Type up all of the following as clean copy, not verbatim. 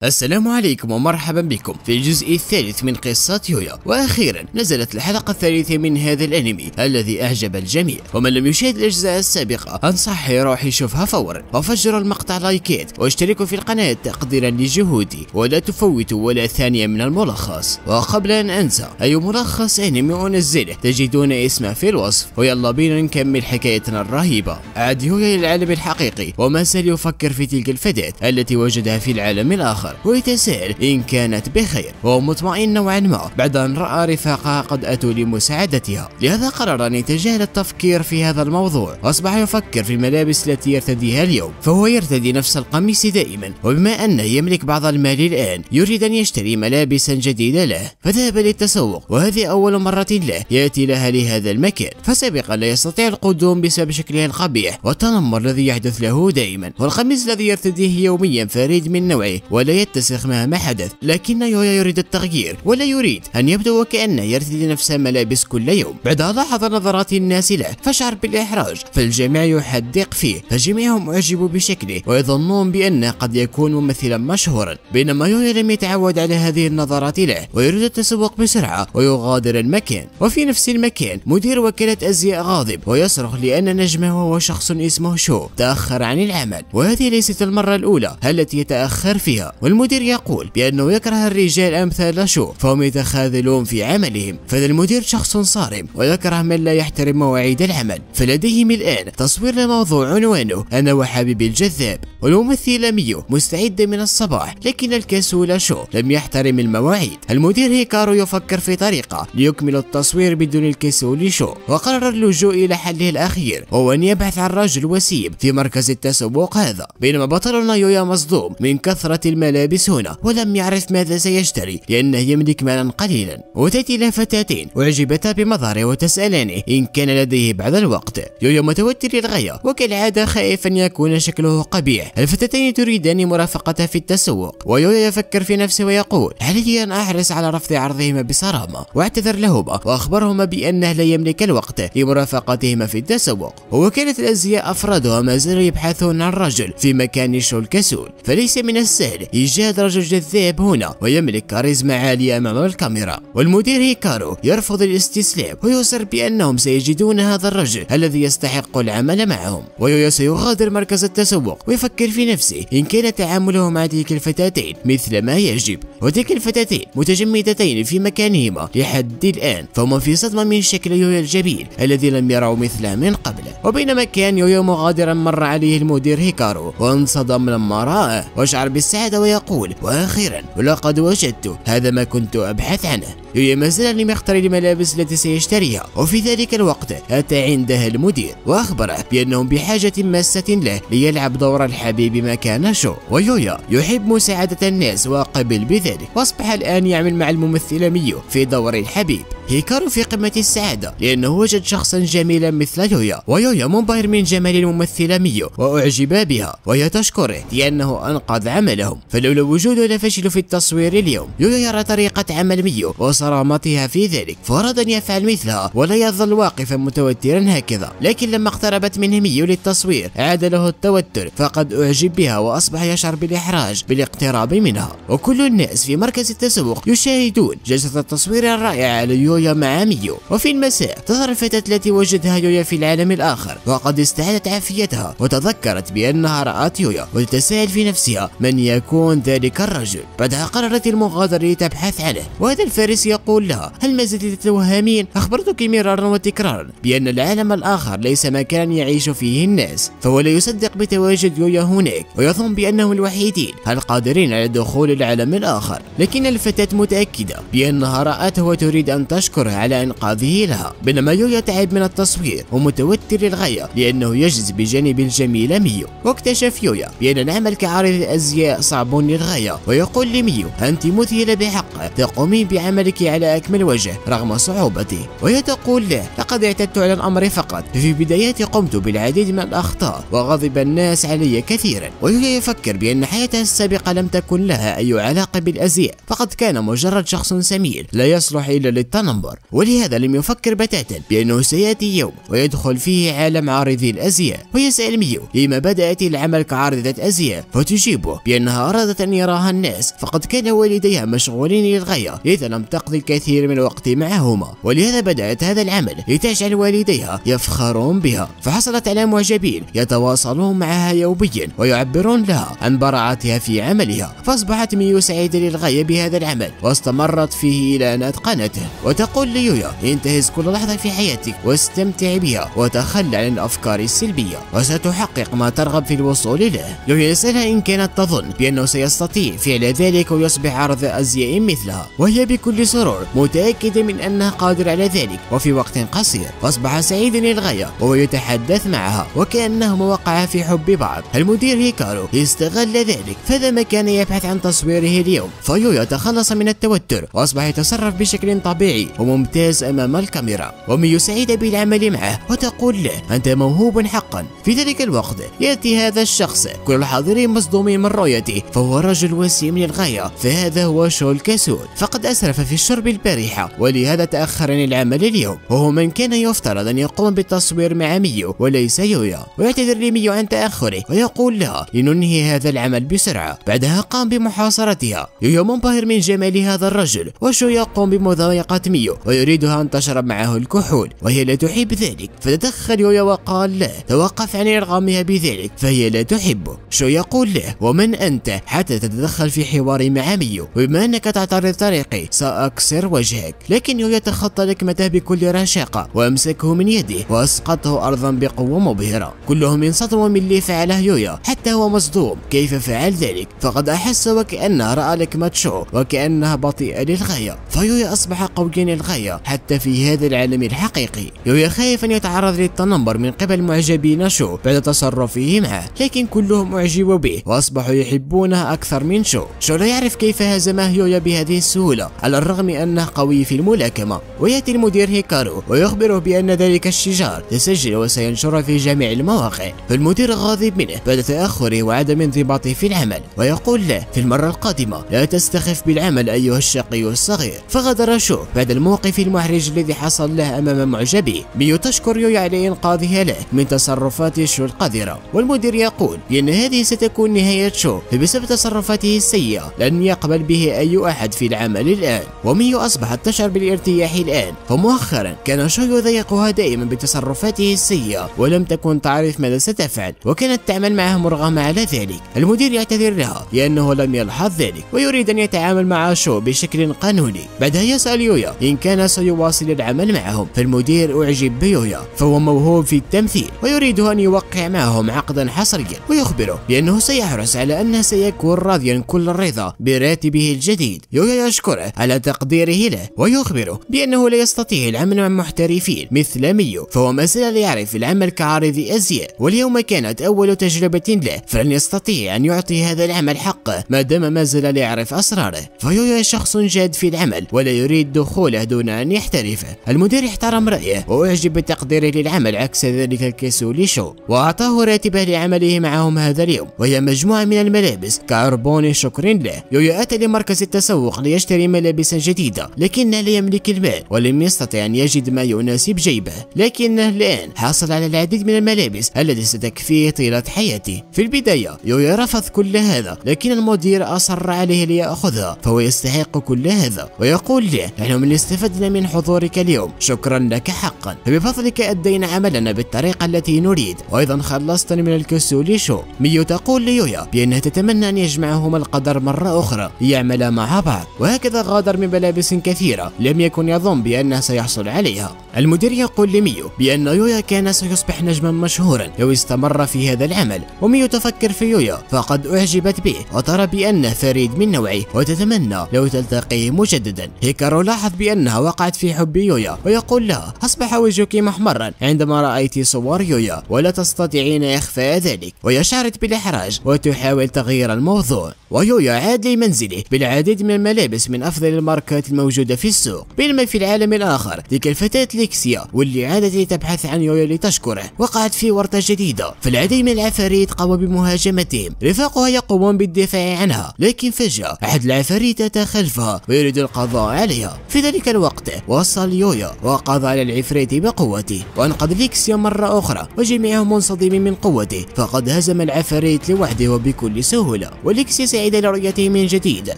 السلام عليكم ومرحبا بكم في الجزء الثالث من قصة يويا. واخيرا نزلت الحلقة الثالثة من هذا الانمي الذي اعجب الجميع، ومن لم يشاهد الاجزاء السابقة انصح يروح يشوفها فورا، وفجروا المقطع لايكات واشتركوا في القناة تقديرا لجهودي، ولا تفوتوا ولا ثانية من الملخص. وقبل ان انسى، اي ملخص انمي انزله تجدون اسمه في الوصف، ويلا بينا نكمل حكايتنا الرهيبة. عاد يويا للعالم الحقيقي وما زال يفكر في تلك الفتاة التي وجدها في العالم الاخر، ويتساءل إن كانت بخير، وهو مطمئن نوعا ما بعد أن رأى رفاقها قد أتوا لمساعدتها. لهذا قرر أن يتجاهل التفكير في هذا الموضوع، وأصبح يفكر في الملابس التي يرتديها اليوم. فهو يرتدي نفس القميص دائما، وبما أنه يملك بعض المال الآن يريد أن يشتري ملابسا جديدة له، فذهب للتسوق، وهذه أول مرة له يأتي لها لهذا المكان. فسابقا لا يستطيع القدوم بسبب شكله القبيح والتنمر الذي يحدث له دائما، والقميص الذي يرتديه يوميا فريد من نوعه ولا يتسخ مهما حدث. لكن يويا يريد التغيير، ولا يريد أن يبدو وكأنه يرتدي نفس الملابس كل يوم. بعدها لاحظ نظرات الناس له فشعر بالإحراج، فالجميع يحدق فيه، فجميعهم أعجبوا بشكله ويظنون بأنه قد يكون ممثلا مشهورا، بينما يويا لم يتعود على هذه النظرات له ويريد التسوق بسرعة ويغادر المكان. وفي نفس المكان مدير وكالة أزياء غاضب ويصرخ لأن نجمه هو شخص اسمه شو تأخر عن العمل، وهذه ليست المرة الأولى التي يتأخر فيها. والمدير يقول بأنه يكره الرجال أمثال شو، فهم يتخاذلون في عملهم. فذا المدير شخص صارم ويكره من لا يحترم مواعيد العمل. فلديهم الآن تصوير لموضوع عنوانه أنا وحبيبي الجذاب، والممثلة ميو مستعدة من الصباح، لكن الكسول شو لم يحترم المواعيد. المدير هيكارو يفكر في طريقة ليكمل التصوير بدون الكسول شو، وقرر اللجوء إلى حله الأخير، وهو أن يبحث عن رجل وسيم في مركز التسوق هذا. بينما بطلنا يويا مصدوم من كثرة الملابس هنا، ولم يعرف ماذا سيشتري لأنه يملك مالا قليلا. وتأتي له فتاتين أعجبتا بمظهره وتسألانه إن كان لديه بعض الوقت. يويا متوتر للغاية، وكالعادة خائف أن يكون شكله قبيح. الفتاتين تريدان مرافقته في التسوق، ويويا يفكر في نفسه ويقول علي أن أحرص على رفض عرضهما بصرامة، واعتذر لهما وأخبرهما بأنه لا يملك الوقت لمرافقتهما في التسوق. ووكالة الأزياء أفرادها ما زالوا يبحثون عن رجل في مكان شو الكسول، فليس من السهل إيجاد رجل جذاب هنا ويملك كاريزما عالية أمام الكاميرا. والمدير هيكارو يرفض الاستسلام ويصر بأنهم سيجدون هذا الرجل الذي يستحق العمل معهم. ويويا سيغادر مركز التسوق ويفكر في نفسه إن كان تعامله مع تلك الفتاتين مثل ما يجب. وتلك الفتاتين متجمدتين في مكانهما لحد الآن، فهما في صدمة من شكل يويا الجميل الذي لم يروا مثله من قبل. وبينما كان يويا مغادرا مر عليه المدير هيكارو وانصدم لما رآه، وشعر بالسعادة ويقول واخيرا ولقد وجدته، هذا ما كنت ابحث عنه. يويا ما زال لم يختار الملابس التي سيشتريها، وفي ذلك الوقت اتى عنده المدير واخبره بانهم بحاجة ماسة له ليلعب دور الحبيب مكان شو. ويويا يحب مساعدة الناس وقبل بذلك، واصبح الان يعمل مع الممثلة ميو في دور الحبيب. هيكارو في قمة السعادة لأنه وجد شخصا جميلا مثل يويا، ويويا منبهر من جمال الممثلة ميو وأعجب بها، وهي تشكره لأنه أنقذ عملهم. فلولا وجوده لفشلوا في التصوير اليوم. يويا يرى طريقة عمل ميو وصرامتها في ذلك، فأراد أن يفعل مثلها ولا يظل واقفا متوترا هكذا. لكن لما اقتربت منه ميو للتصوير عاد له التوتر، فقد أعجب بها وأصبح يشعر بالإحراج بالاقتراب منها. وكل الناس في مركز التسوق يشاهدون جلسة التصوير الرائعة ليويا مع ميو. وفي المساء تظهر الفتاة التي وجدها يويا في العالم الآخر، وقد استعادت عافيتها وتذكرت بأنها رأت يويا، وتتساءل في نفسها من يكون ذلك الرجل. بعدها قررت المغادرة لتبحث عنه، وهذا الفارس يقول لها هل ما زلت تتوهمين؟ أخبرتك مرارا وتكرارا بأن العالم الآخر ليس مكانا يعيش فيه الناس، فهو لا يصدق بتواجد يويا هناك ويظن بأنهم الوحيدين القادرين على دخول العالم الآخر. لكن الفتاة متأكدة بأنها رأته وتريد أن تشكره على إنقاذه لها. بينما يويا تعب من التصوير ومتوتر للغاية لأنه يجلس بجانب الجميلة ميو. واكتشف يويا بأن العمل كعارض الأزياء صعب للغاية، ويقول لميو أنت مذهلة بحق، تقومين بعملك على أكمل وجه رغم صعوبته. وهي تقول له لقد اعتدت على الأمر فقط، في بداياتي قمت بالعديد من الأخطاء وغضب الناس علي كثيرا. ويويا يفكر بأن حياته السابقة لم تكن لها أي علاقة بالأزياء، فقد كان مجرد شخص سمير لا يصلح إلا للتنمر. التنمر، ولهذا لم يفكر بتاتا بأنه سيأتي يوم ويدخل فيه عالم عارضي الأزياء. ويسأل ميو لما بدأت العمل كعارضة أزياء، فتجيبه بأنها أرادت أن يراها الناس، فقد كان والديها مشغولين للغاية إذا لم تقضي الكثير من الوقت معهما، ولهذا بدأت هذا العمل لتجعل والديها يفخرون بها. فحصلت على معجبين يتواصلون معها يوميا ويعبرون لها عن براعتها في عملها، فأصبحت ميو سعيدة للغاية بهذا العمل واستمرت فيه إلى أن أتقنته. وتقول ليويا انتهز كل لحظة في حياتك واستمتع بها وتخلى عن الأفكار السلبية وستحقق ما ترغب في الوصول له. يويا يسألها إن كانت تظن بأنه سيستطيع فعل ذلك ويصبح عرض أزياء مثلها، وهي بكل سرور متأكدة من أنه قادر على ذلك وفي وقت قصير. فأصبح سعيدا للغاية وهو يتحدث معها وكأنهما وقعا في حب بعض. المدير هيكارو استغل ذلك فلما كان يبحث عن تصويره اليوم، فيويا تخلص من التوتر وأصبح يتصرف بشكل طبيعي وممتاز أمام الكاميرا. وميو سعيدة بالعمل معه وتقول له أنت موهوب حقا. في ذلك الوقت يأتي هذا الشخص كل الحاضرين مصدومين من رؤيته، فهو رجل وسيم للغاية، فهذا هو شو الكسول، فقد أسرف في الشرب البارحة ولهذا تأخر عن العمل اليوم، وهو من كان يفترض أن يقوم بالتصوير مع ميو وليس يويا. ويعتذر لميو عن تأخره ويقول لها لننهي هذا العمل بسرعة. بعدها قام بمحاصرتها. يويا منبهر من جمال هذا الرجل، وشو يقوم بمضايقة ميو ويريدها أن تشرب معه الكحول وهي لا تحب ذلك، فتدخل يويا وقال له توقف عن إرغامها بذلك فهي لا تحبه. شو يقول له ومن أنت حتى تتدخل في حواري مع ميو، وبما أنك تعترض طريقي سأكسر وجهك. لكن يويا تخطى لكمته بكل رشاقة وأمسكه من يده وأسقطه أرضا بقوة مبهرة. كلهم انصدموا من اللي فعله يويا، حتى هو مصدوم كيف فعل ذلك، فقد أحس وكأنه رأى لكمة شو وكأنها بطيئة للغاية. فيويا أصبح قويا للغاية حتى في هذا العالم الحقيقي. يويا خايف أن يتعرض للتنمر من قبل معجبين شو بعد تصرفه معه، لكن كلهم أعجبوا به وأصبحوا يحبونه أكثر من شو. شو لا يعرف كيف هزمه يويا بهذه السهولة على الرغم أنه قوي في الملاكمة. ويأتي المدير هيكارو ويخبره بأن ذلك الشجار تسجل وسينشر في جميع المواقع، فالمدير غاضب منه بعد تأخره وعدم انضباطه في العمل، ويقول له في المرة القادمة لا تستخف بالعمل أيها الشقي الصغير. فغادر شو بعد الموقف المحرج الذي حصل له أمام معجبيه. ميو تشكر يويا على إنقاذها له من تصرفات شو القذرة، والمدير يقول بأن هذه ستكون نهاية شو، فبسبب تصرفاته السيئة لن يقبل به أي أحد في العمل الآن. وميو أصبحت تشعر بالارتياح الآن، فمؤخرا كان شو يضايقها دائما بتصرفاته السيئة ولم تكن تعرف ماذا ستفعل، وكانت تعمل معه مرغمة على ذلك. المدير يعتذر لها لأنه لم يلحظ ذلك ويريد أن يتعامل مع شو بشكل قانوني. بعدها يسأل يويا إن كان سيواصل العمل معهم، فالمدير أعجب بيويا فهو موهوب في التمثيل ويريد أن يوقع معهم عقدا حصريا، ويخبره بأنه سيحرص على أنه سيكون راضيا كل الرضا براتبه الجديد. يويا يشكره على تقديره له ويخبره بأنه لا يستطيع العمل مع محترفين مثل ميو، فهو ما زال يعرف العمل كعارض أزياء، واليوم كانت أول تجربة له، فلن يستطيع أن يعطي هذا العمل حقه ما دام ما زال لا يعرف أسراره. فيويا شخص جاد في العمل ولا يريد دخوله دون أن يحترفه. المدير احترم رأيه وأعجب بتقديره للعمل عكس ذلك الكسول شو، وأعطاه راتبه لعمله معهم هذا اليوم، وهي مجموعة من الملابس كعربون شكر له. يويا أتى لمركز التسوق ليشتري ملابسا جديدة، لكنه لا يملك المال ولم يستطع أن يجد ما يناسب جيبه، لكنه الآن حصل على العديد من الملابس التي ستكفيه طيلة حياته. في البداية يويا رفض كل هذا، لكن المدير أصر عليه ليأخذها، فهو يستحق كل هذا ويقول له نحن من استفدنا من حضورك اليوم، شكرا لك حقا، فبفضلك أدينا عملنا بالطريقة التي نريد، وأيضا خلصتني من الكسول شو. ميو تقول ليويا بأنها تتمنى أن يجمعهما القدر مرة أخرى ليعملا مع بعض، وهكذا غادر من ملابس كثيرة لم يكن يظن بأنه سيحصل عليها. المدير يقول لميو بأن يويا كان سيصبح نجما مشهورا لو استمر في هذا العمل، وميو تفكر في يويا فقد أعجبت به وترى بأنه فريد من نوعه وتتمنى لو تلتقيه مجددا. هيكارو لاحظ بأنها وقعت في حب يويا ويقول لها أصبح وجهك محمرا عندما رأيت صور يويا ولا تستطيعين إخفاء ذلك، ويشعرت بالإحراج وتحاول تغيير الموضوع. ويويا عاد لمنزله بالعديد من الملابس من أفضل الماركات الموجودة في السوق. بينما في العالم الآخر تلك الفتاة ليكسيا واللي عادت لتبحث عن يويا لتشكره وقعت في ورطة جديدة، فالعديد من العفاريت قاموا بمهاجمتهم، رفاقها يقومون بالدفاع عنها، لكن فجأة أحد العفاريت أتى خلفها ويريد القضاء عليها. في ذلك ذلك الوقت وصل يويا وقضى على العفريت بقوته وأنقذ ليكسيا مرة أخرى وجميعهم منصدمين من قوته، فقد هزم العفاريت لوحده وبكل سهولة. وليكسيا سعيدة لرؤيته من جديد،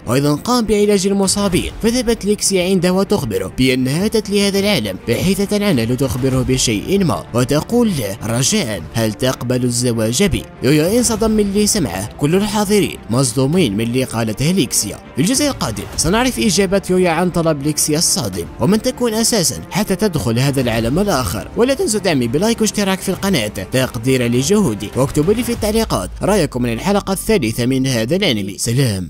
وأيضا قام بعلاج المصابين، فذهبت ليكسيا عنده وتخبره بأنها أتت لهذا العالم باحثة عنه لتخبره بشيء ما، وتقول له رجاء هل تقبل الزواج بي؟ يويا انصدم من اللي سمعه، كل الحاضرين مصدومين من اللي قالته ليكسيا. في الجزء القادم سنعرف إجابة يويا عن طلب ليكسيا الصادم ومن تكون أساسا حتى تدخل هذا العالم الآخر. ولا تنسوا دعمي بلايك واشتراك في القناة تقديرا لجهودي، واكتبوا لي في التعليقات رأيكم من الحلقة الثالثة من هذا الأنمي. سلام.